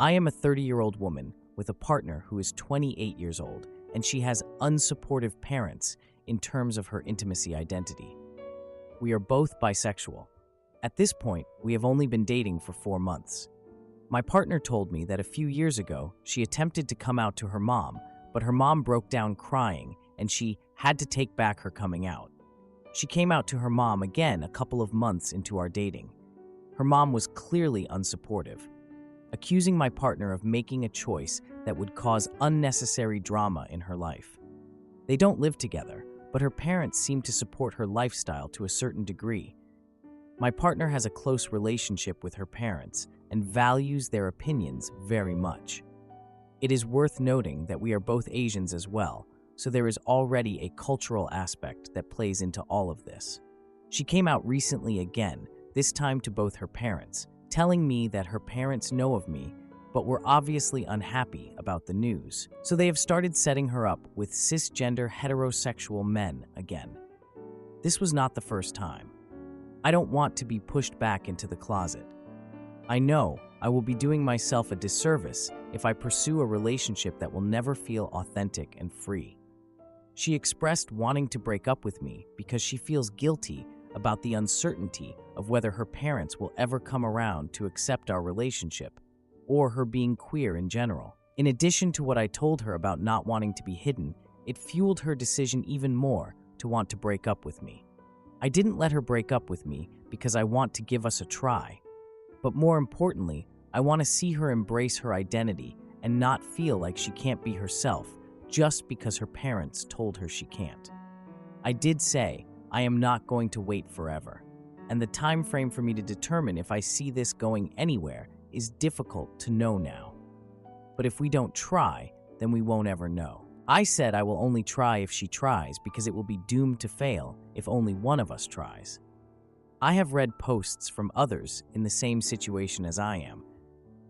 I am a 30-year-old woman with a partner who is 28 years old, and she has unsupportive parents in terms of her intimacy identity. We are both bisexual. At this point, we have only been dating for 4 months. My partner told me that a few years ago, she attempted to come out to her mom, but her mom broke down crying and she had to take back her coming out. She came out to her mom again a couple of months into our dating. Her mom was clearly unsupportive, accusing my partner of making a choice that would cause unnecessary drama in her life. They don't live together, but her parents seem to support her lifestyle to a certain degree. My partner has a close relationship with her parents and values their opinions very much. It is worth noting that we are both Asians as well, so there is already a cultural aspect that plays into all of this. She came out recently again, this time to both her parents, telling me that her parents know of me, but were obviously unhappy about the news. So they have started setting her up with cisgender heterosexual men again. This was not the first time. I don't want to be pushed back into the closet. I know I will be doing myself a disservice if I pursue a relationship that will never feel authentic and free. She expressed wanting to break up with me because she feels guilty about the uncertainty of whether her parents will ever come around to accept our relationship, or her being queer in general. In addition to what I told her about not wanting to be hidden, it fueled her decision even more to want to break up with me. I didn't let her break up with me because I want to give us a try. But more importantly, I want to see her embrace her identity and not feel like she can't be herself just because her parents told her she can't. I did say I am not going to wait forever, and the time frame for me to determine if I see this going anywhere is difficult to know now. But if we don't try, then we won't ever know. I said I will only try if she tries because it will be doomed to fail if only one of us tries. I have read posts from others in the same situation as I am,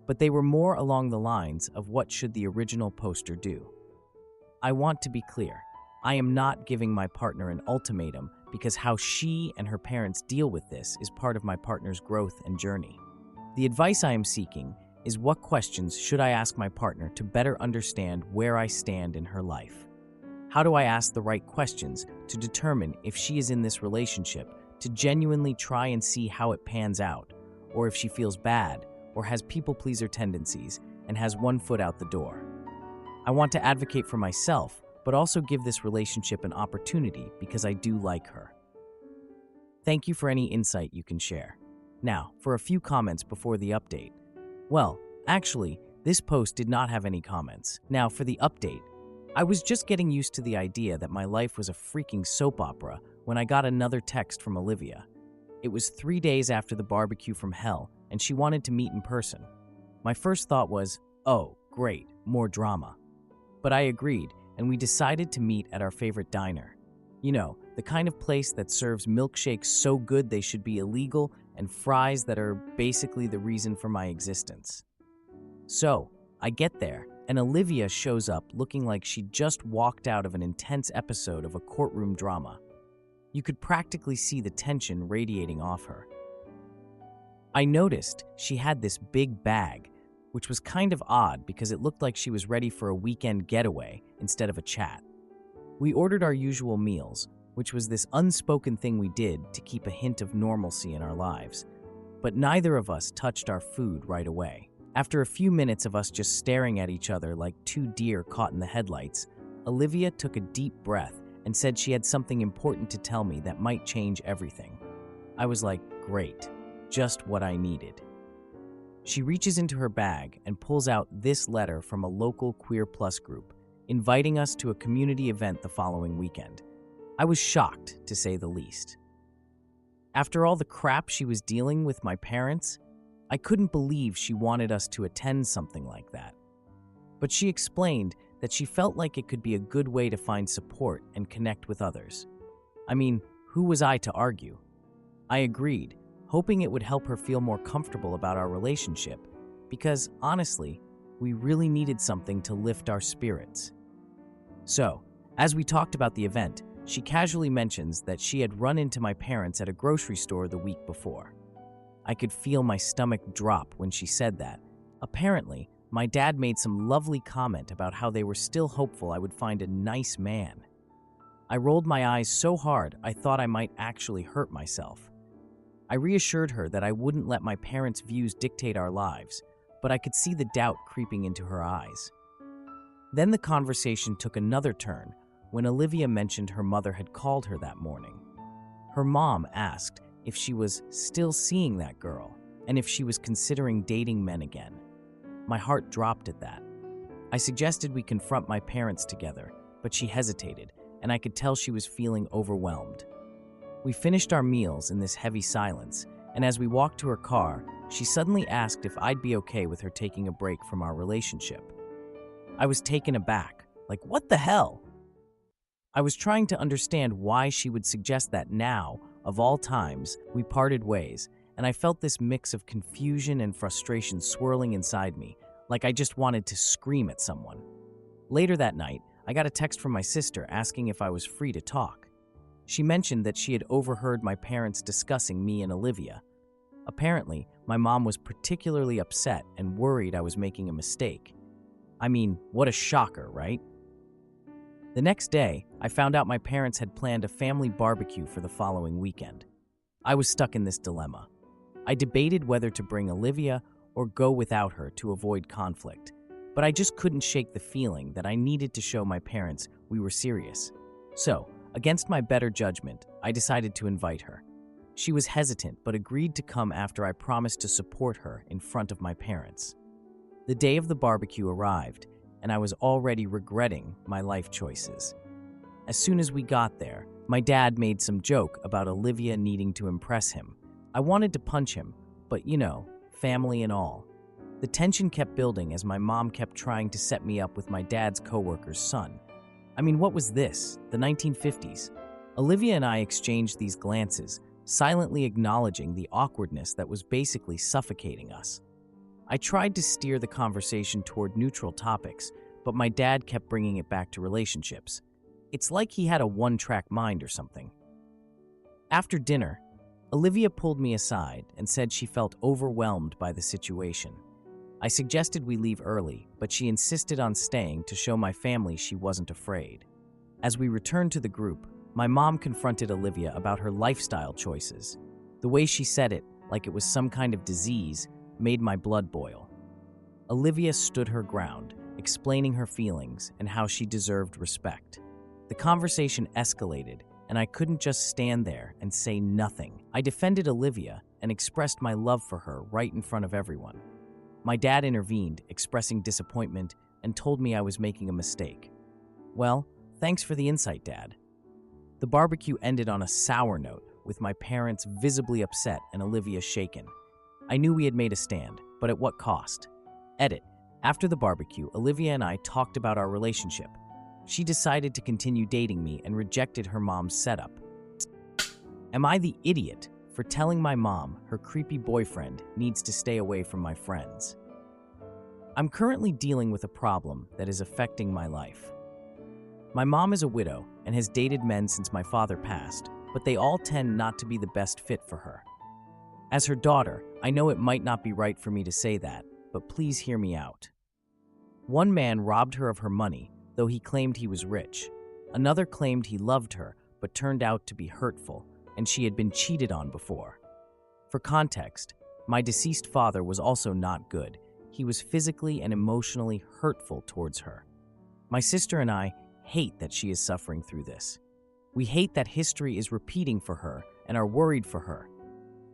but they were more along the lines of what should the original poster do. I want to be clear. I am not giving my partner an ultimatum because how she and her parents deal with this is part of my partner's growth and journey. The advice I am seeking is what questions should I ask my partner to better understand where I stand in her life? How do I ask the right questions to determine if she is in this relationship to genuinely try and see how it pans out, or if she feels bad or has people-pleaser tendencies and has one foot out the door? I want to advocate for myself, but also give this relationship an opportunity because I do like her. Thank you for any insight you can share. Now, for a few comments before the update. Well, actually, this post did not have any comments. Now, for the update. I was just getting used to the idea that my life was a freaking soap opera when I got another text from Olivia. It was 3 days after the barbecue from hell, and she wanted to meet in person. My first thought was, oh, great, more drama. But I agreed, and we decided to meet at our favorite diner. You know, the kind of place that serves milkshakes so good they should be illegal and fries that are basically the reason for my existence. So, I get there, and Olivia shows up looking like she just walked out of an intense episode of a courtroom drama. You could practically see the tension radiating off her. I noticed she had this big bag, which was kind of odd because it looked like she was ready for a weekend getaway instead of a chat. We ordered our usual meals, which was this unspoken thing we did to keep a hint of normalcy in our lives. But neither of us touched our food right away. After a few minutes of us just staring at each other like two deer caught in the headlights, Olivia took a deep breath and said she had something important to tell me that might change everything. I was like, great, just what I needed. She reaches into her bag and pulls out this letter from a local Queer Plus group, inviting us to a community event the following weekend. I was shocked, to say the least. After all the crap she was dealing with my parents, I couldn't believe she wanted us to attend something like that. But she explained that she felt like it could be a good way to find support and connect with others. I mean, who was I to argue? I agreed, hoping it would help her feel more comfortable about our relationship, because, honestly, we really needed something to lift our spirits. So, as we talked about the event, she casually mentions that she had run into my parents at a grocery store the week before. I could feel my stomach drop when she said that. Apparently, my dad made some lovely comment about how they were still hopeful I would find a nice man. I rolled my eyes so hard I thought I might actually hurt myself. I reassured her that I wouldn't let my parents' views dictate our lives, but I could see the doubt creeping into her eyes. Then the conversation took another turn when Olivia mentioned her mother had called her that morning. Her mom asked if she was still seeing that girl and if she was considering dating men again. My heart dropped at that. I suggested we confront my parents together, but she hesitated, and I could tell she was feeling overwhelmed. We finished our meals in this heavy silence, and as we walked to her car, she suddenly asked if I'd be okay with her taking a break from our relationship. I was taken aback, like, what the hell? I was trying to understand why she would suggest that now, of all times, we parted ways, and I felt this mix of confusion and frustration swirling inside me, like I just wanted to scream at someone. Later that night, I got a text from my sister asking if I was free to talk. She mentioned that she had overheard my parents discussing me and Olivia. Apparently, my mom was particularly upset and worried I was making a mistake. I mean, what a shocker, right? The next day, I found out my parents had planned a family barbecue for the following weekend. I was stuck in this dilemma. I debated whether to bring Olivia or go without her to avoid conflict, but I just couldn't shake the feeling that I needed to show my parents we were serious. So, against my better judgment, I decided to invite her. She was hesitant but agreed to come after I promised to support her in front of my parents. The day of the barbecue arrived, and I was already regretting my life choices. As soon as we got there, my dad made some joke about Olivia needing to impress him. I wanted to punch him, but family and all. The tension kept building as my mom kept trying to set me up with my dad's coworker's son. I mean, what was this? The 1950s? Olivia and I exchanged these glances, silently acknowledging the awkwardness that was basically suffocating us. I tried to steer the conversation toward neutral topics, but my dad kept bringing it back to relationships. It's like he had a one-track mind or something. After dinner, Olivia pulled me aside and said she felt overwhelmed by the situation. I suggested we leave early, but she insisted on staying to show my family she wasn't afraid. As we returned to the group, my mom confronted Olivia about her lifestyle choices. The way she said it, like it was some kind of disease, made my blood boil. Olivia stood her ground, explaining her feelings and how she deserved respect. The conversation escalated, and I couldn't just stand there and say nothing. I defended Olivia and expressed my love for her right in front of everyone. My dad intervened, expressing disappointment, and told me I was making a mistake. Well, thanks for the insight, Dad. The barbecue ended on a sour note, with my parents visibly upset and Olivia shaken. I knew we had made a stand, but at what cost? Edit. After the barbecue, Olivia and I talked about our relationship. She decided to continue dating me and rejected her mom's setup. Am I the idiot for telling my mom her creepy boyfriend needs to stay away from my friends? I'm currently dealing with a problem that is affecting my life. My mom is a widow and has dated men since my father passed, but they all tend not to be the best fit for her. As her daughter, I know it might not be right for me to say that, but please hear me out. One man robbed her of her money, though he claimed he was rich. Another claimed he loved her, but turned out to be hurtful, and she had been cheated on before. For context, my deceased father was also not good. He was physically and emotionally hurtful towards her. My sister and I hate that she is suffering through this. We hate that history is repeating for her and are worried for her.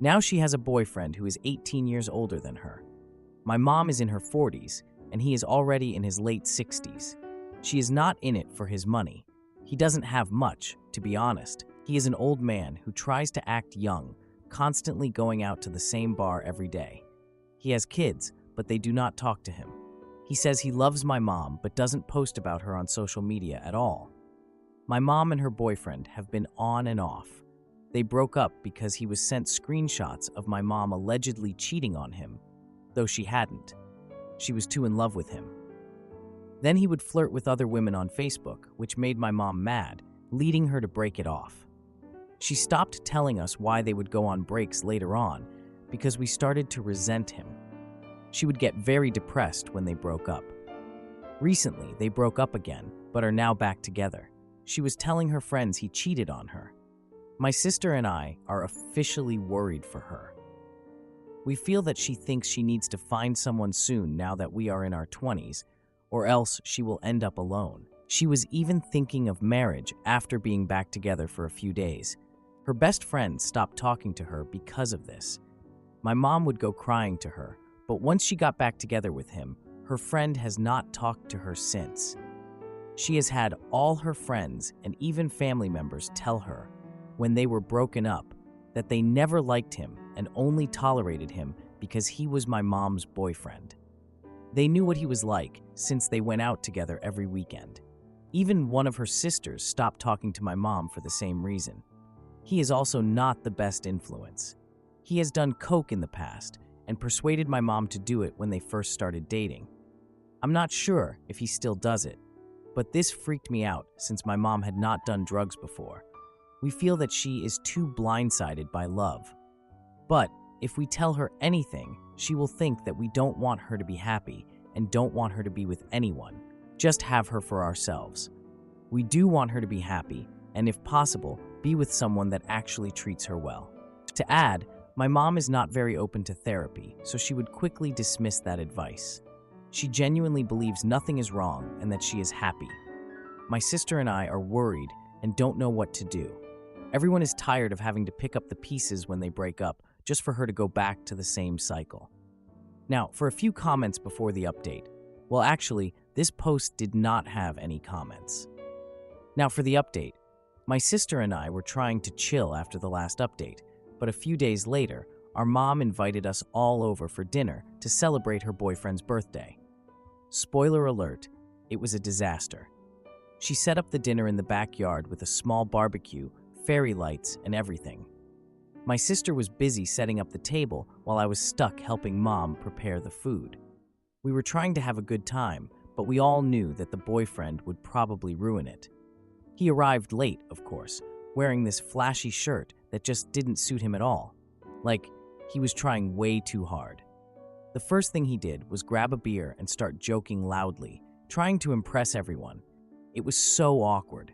Now she has a boyfriend who is 18 years older than her. My mom is in her 40s, and he is already in his late 60s. She is not in it for his money. He doesn't have much, to be honest. He is an old man who tries to act young, constantly going out to the same bar every day. He has kids, but they do not talk to him. He says he loves my mom, but doesn't post about her on social media at all. My mom and her boyfriend have been on and off. They broke up because he was sent screenshots of my mom allegedly cheating on him, though she hadn't. She was too in love with him. Then he would flirt with other women on Facebook, which made my mom mad, leading her to break it off. She stopped telling us why they would go on breaks later on, because we started to resent him. She would get very depressed when they broke up. Recently, they broke up again, but are now back together. She was telling her friends he cheated on her. My sister and I are officially worried for her. We feel that she thinks she needs to find someone soon now that we are in our 20s, or else she will end up alone. She was even thinking of marriage after being back together for a few days. Her best friend stopped talking to her because of this. My mom would go crying to her, but once she got back together with him, her friend has not talked to her since. She has had all her friends and even family members tell her, when they were broken up, that they never liked him and only tolerated him because he was my mom's boyfriend. They knew what he was like since they went out together every weekend. Even one of her sisters stopped talking to my mom for the same reason. He is also not the best influence. He has done coke in the past and persuaded my mom to do it when they first started dating. I'm not sure if he still does it, but this freaked me out since my mom had not done drugs before. We feel that she is too blindsided by love. But if we tell her anything, she will think that we don't want her to be happy and don't want her to be with anyone, just have her for ourselves. We do want her to be happy and, if possible, be with someone that actually treats her well. To add, my mom is not very open to therapy, so she would quickly dismiss that advice. She genuinely believes nothing is wrong and that she is happy. My sister and I are worried and don't know what to do. Everyone is tired of having to pick up the pieces when they break up, just for her to go back to the same cycle. Now, for a few comments before the update. Well, actually, this post did not have any comments. Now, for the update. My sister and I were trying to chill after the last update, but a few days later, our mom invited us all over for dinner to celebrate her boyfriend's birthday. Spoiler alert, it was a disaster. She set up the dinner in the backyard with a small barbecue, fairy lights, and everything. My sister was busy setting up the table while I was stuck helping Mom prepare the food. We were trying to have a good time, but we all knew that the boyfriend would probably ruin it. He arrived late, of course, wearing this flashy shirt that just didn't suit him at all. Like, he was trying way too hard. The first thing he did was grab a beer and start joking loudly, trying to impress everyone. It was so awkward.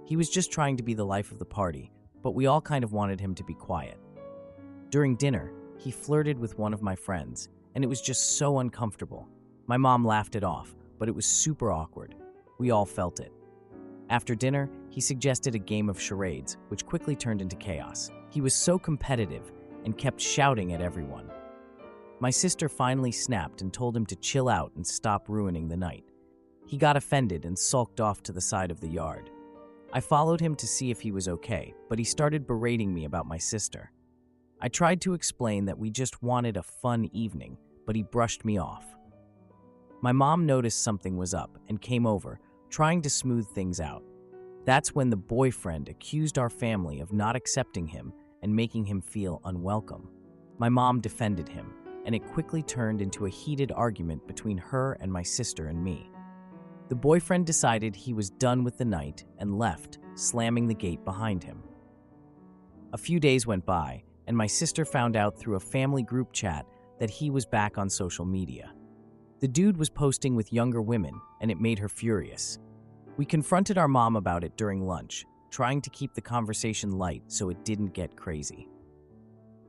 He was just trying to be the life of the party, but we all kind of wanted him to be quiet. During dinner, he flirted with one of my friends, and it was just so uncomfortable. My mom laughed it off, but it was super awkward. We all felt it. After dinner, he suggested a game of charades, which quickly turned into chaos. He was so competitive and kept shouting at everyone. My sister finally snapped and told him to chill out and stop ruining the night. He got offended and sulked off to the side of the yard. I followed him to see if he was okay, but he started berating me about my sister. I tried to explain that we just wanted a fun evening, but he brushed me off. My mom noticed something was up and came over, trying to smooth things out. That's when the boyfriend accused our family of not accepting him and making him feel unwelcome. My mom defended him, and it quickly turned into a heated argument between her and my sister and me. The boyfriend decided he was done with the night and left, slamming the gate behind him. A few days went by, and my sister found out through a family group chat that he was back on social media. The dude was posting with younger women, and it made her furious. We confronted our mom about it during lunch, trying to keep the conversation light so it didn't get crazy.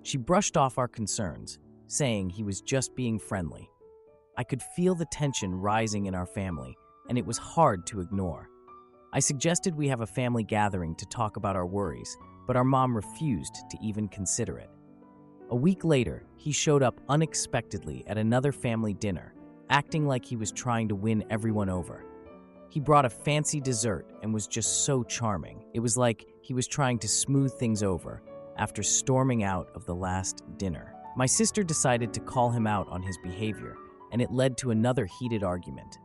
She brushed off our concerns, saying he was just being friendly. I could feel the tension rising in our family, and it was hard to ignore. I suggested we have a family gathering to talk about our worries, but our mom refused to even consider it. A week later, he showed up unexpectedly at another family dinner, acting like he was trying to win everyone over. He brought a fancy dessert and was just so charming. It was like he was trying to smooth things over after storming out of the last dinner. My sister decided to call him out on his behavior, and it led to another heated argument.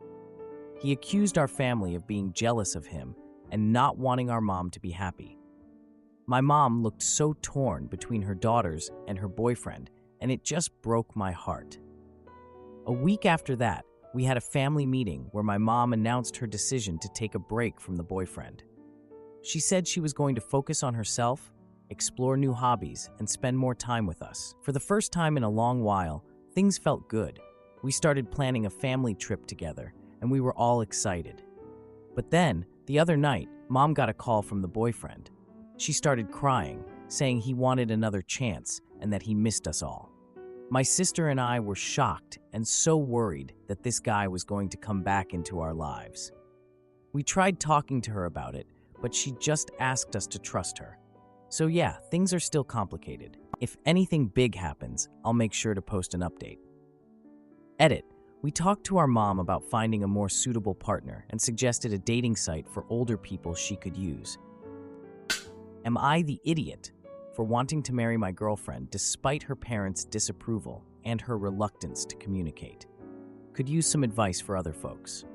He accused our family of being jealous of him and not wanting our mom to be happy. My mom looked so torn between her daughters and her boyfriend, and it just broke my heart. A week after that, we had a family meeting where my mom announced her decision to take a break from the boyfriend. She said she was going to focus on herself, explore new hobbies, and spend more time with us. For the first time in a long while, things felt good, We started planning a family trip together, and we were all excited. But then, the other night, Mom got a call from the boyfriend. She started crying, saying he wanted another chance and that he missed us all. My sister and I were shocked and so worried that this guy was going to come back into our lives. We tried talking to her about it, but she just asked us to trust her. So yeah, things are still complicated. If anything big happens, I'll make sure to post an update. Edit. We talked to our mom about finding a more suitable partner and suggested a dating site for older people she could use. Am I the idiot for wanting to marry my girlfriend despite her parents' disapproval and her reluctance to communicate? Could use some advice for other folks.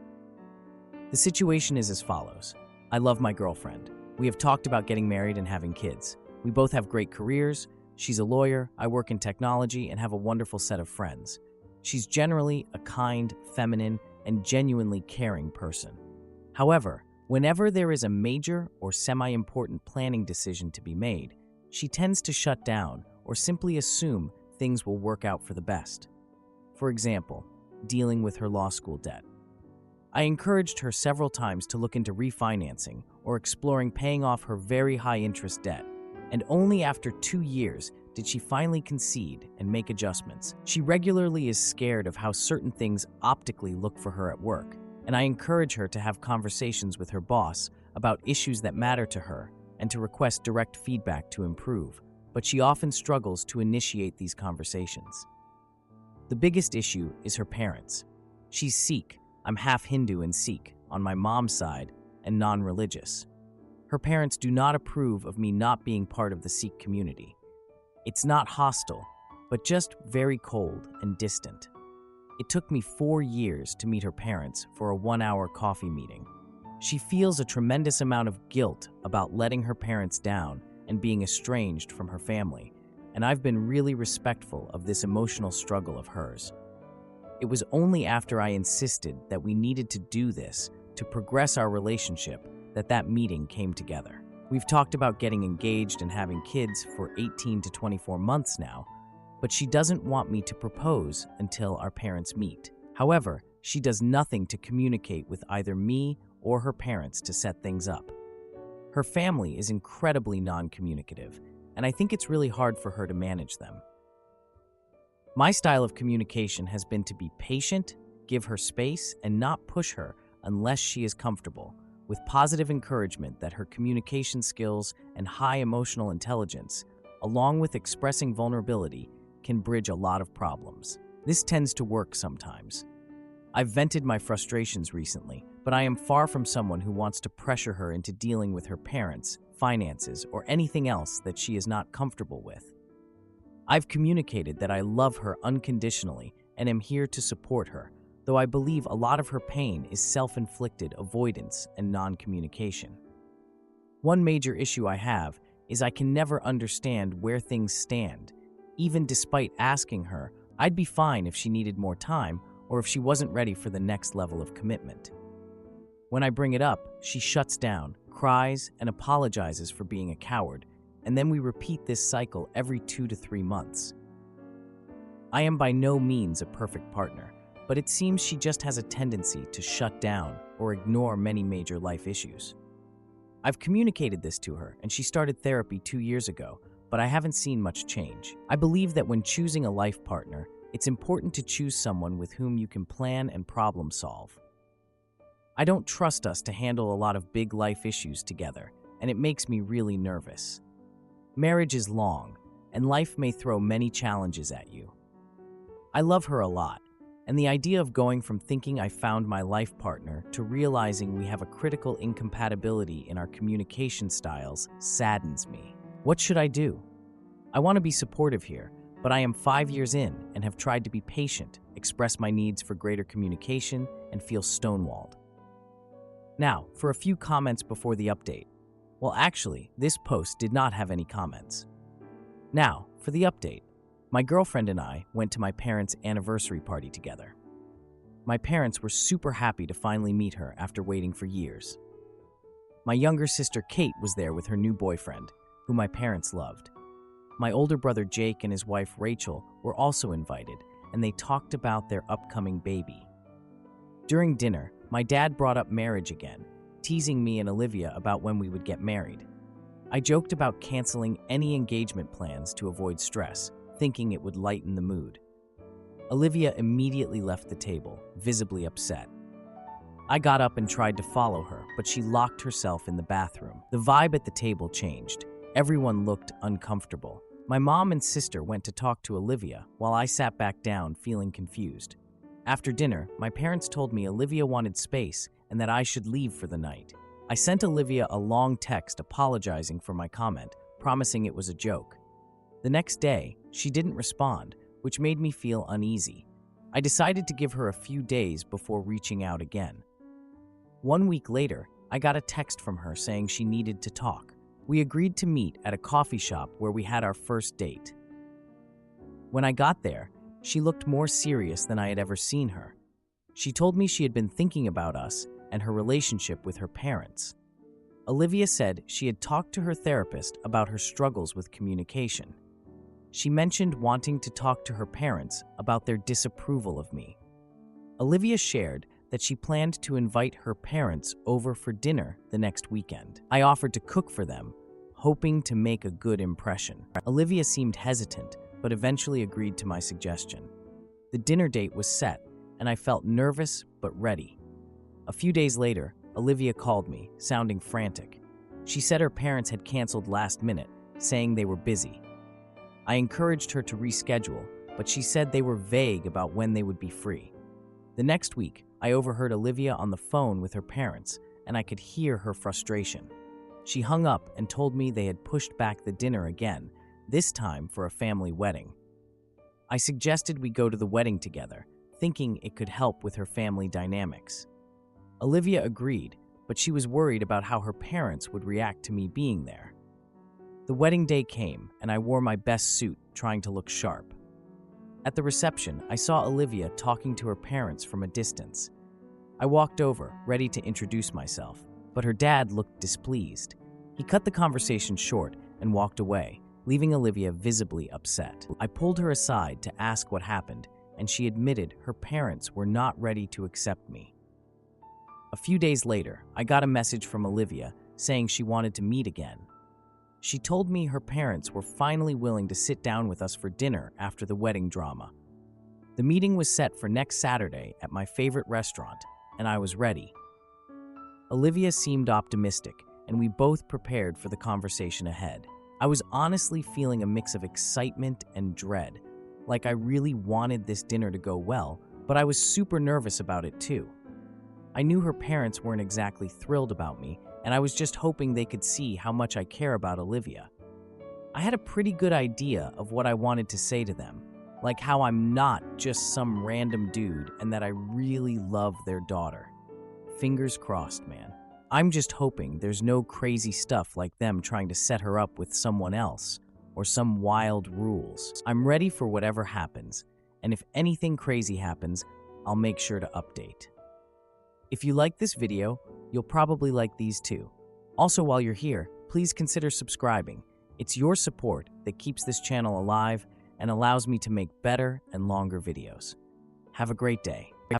The situation is as follows. I love my girlfriend. We have talked about getting married and having kids. We both have great careers. She's a lawyer, I work in technology, and have a wonderful set of friends. She's generally a kind, feminine, and genuinely caring person. However, whenever there is a major or semi-important planning decision to be made, she tends to shut down or simply assume things will work out for the best. For example, dealing with her law school debt. I encouraged her several times to look into refinancing or exploring paying off her very high-interest debt, and only after 2 years did she finally concede and make adjustments. She regularly is scared of how certain things optically look for her at work, and I encourage her to have conversations with her boss about issues that matter to her and to request direct feedback to improve, but she often struggles to initiate these conversations. The biggest issue is her parents. She's Sikh. I'm half Hindu and Sikh on my mom's side and non-religious. Her parents do not approve of me not being part of the Sikh community. It's not hostile, but just very cold and distant. It took me 4 years to meet her parents for a 1-hour coffee meeting. She feels a tremendous amount of guilt about letting her parents down and being estranged from her family, and I've been really respectful of this emotional struggle of hers. It was only after I insisted that we needed to do this to progress our relationship that meeting came together. We've talked about getting engaged and having kids for 18 to 24 months now, but she doesn't want me to propose until our parents meet. However, she does nothing to communicate with either me or her parents to set things up. Her family is incredibly non-communicative, and I think it's really hard for her to manage them. My style of communication has been to be patient, give her space, and not push her unless she is comfortable, with positive encouragement that her communication skills and high emotional intelligence, along with expressing vulnerability, can bridge a lot of problems. This tends to work sometimes. I've vented my frustrations recently, but I am far from someone who wants to pressure her into dealing with her parents, finances, or anything else that she is not comfortable with. I've communicated that I love her unconditionally and am here to support her, though I believe a lot of her pain is self-inflicted avoidance and non-communication. One major issue I have is I can never understand where things stand. Even despite asking her, I'd be fine if she needed more time or if she wasn't ready for the next level of commitment. When I bring it up, she shuts down, cries, and apologizes for being a coward, and then we repeat this cycle every 2 to 3 months. I am by no means a perfect partner, but it seems she just has a tendency to shut down or ignore many major life issues. I've communicated this to her, and she started therapy 2 years ago, but I haven't seen much change. I believe that when choosing a life partner, it's important to choose someone with whom you can plan and problem solve. I don't trust us to handle a lot of big life issues together, and it makes me really nervous. Marriage is long, and life may throw many challenges at you. I love her a lot, and the idea of going from thinking I found my life partner to realizing we have a critical incompatibility in our communication styles saddens me. What should I do? I want to be supportive here, but I am 5 years in and have tried to be patient, express my needs for greater communication, and feel stonewalled. Now, for a few comments before the update. Well, actually, this post did not have any comments. Now, for the update. My girlfriend and I went to my parents' anniversary party together. My parents were super happy to finally meet her after waiting for years. My younger sister Kate was there with her new boyfriend, who my parents loved. My older brother Jake and his wife Rachel were also invited, and they talked about their upcoming baby. During dinner, my dad brought up marriage again, teasing me and Olivia about when we would get married. I joked about canceling any engagement plans to avoid stress, thinking it would lighten the mood. Olivia immediately left the table, visibly upset. I got up and tried to follow her, but she locked herself in the bathroom. The vibe at the table changed. Everyone looked uncomfortable. My mom and sister went to talk to Olivia, while I sat back down, feeling confused. After dinner, my parents told me Olivia wanted space and that I should leave for the night. I sent Olivia a long text apologizing for my comment, promising it was a joke. The next day, she didn't respond, which made me feel uneasy. I decided to give her a few days before reaching out again. 1 week later, I got a text from her saying she needed to talk. We agreed to meet at a coffee shop where we had our first date. When I got there, she looked more serious than I had ever seen her. She told me she had been thinking about us and her relationship with her parents. Olivia said she had talked to her therapist about her struggles with communication. She mentioned wanting to talk to her parents about their disapproval of me. Olivia shared that she planned to invite her parents over for dinner the next weekend. I offered to cook for them, hoping to make a good impression. Olivia seemed hesitant, but eventually agreed to my suggestion. The dinner date was set, and I felt nervous but ready. A few days later, Olivia called me, sounding frantic. She said her parents had canceled last minute, saying they were busy. I encouraged her to reschedule, but she said they were vague about when they would be free. The next week, I overheard Olivia on the phone with her parents, and I could hear her frustration. She hung up and told me they had pushed back the dinner again, this time for a family wedding. I suggested we go to the wedding together, thinking it could help with her family dynamics. Olivia agreed, but she was worried about how her parents would react to me being there. The wedding day came, and I wore my best suit, trying to look sharp. At the reception, I saw Olivia talking to her parents from a distance. I walked over, ready to introduce myself, but her dad looked displeased. He cut the conversation short and walked away, leaving Olivia visibly upset. I pulled her aside to ask what happened, and she admitted her parents were not ready to accept me. A few days later, I got a message from Olivia saying she wanted to meet again. She told me her parents were finally willing to sit down with us for dinner after the wedding drama. The meeting was set for next Saturday at my favorite restaurant, and I was ready. Olivia seemed optimistic, and we both prepared for the conversation ahead. I was honestly feeling a mix of excitement and dread, like I really wanted this dinner to go well, but I was super nervous about it too. I knew her parents weren't exactly thrilled about me, and I was just hoping they could see how much I care about Olivia. I had a pretty good idea of what I wanted to say to them, like how I'm not just some random dude and that I really love their daughter. Fingers crossed, man. I'm just hoping there's no crazy stuff like them trying to set her up with someone else or some wild rules. I'm ready for whatever happens, and if anything crazy happens, I'll make sure to update. If you like this video, you'll probably like these too. Also, while you're here, please consider subscribing. It's your support that keeps this channel alive and allows me to make better and longer videos. Have a great day.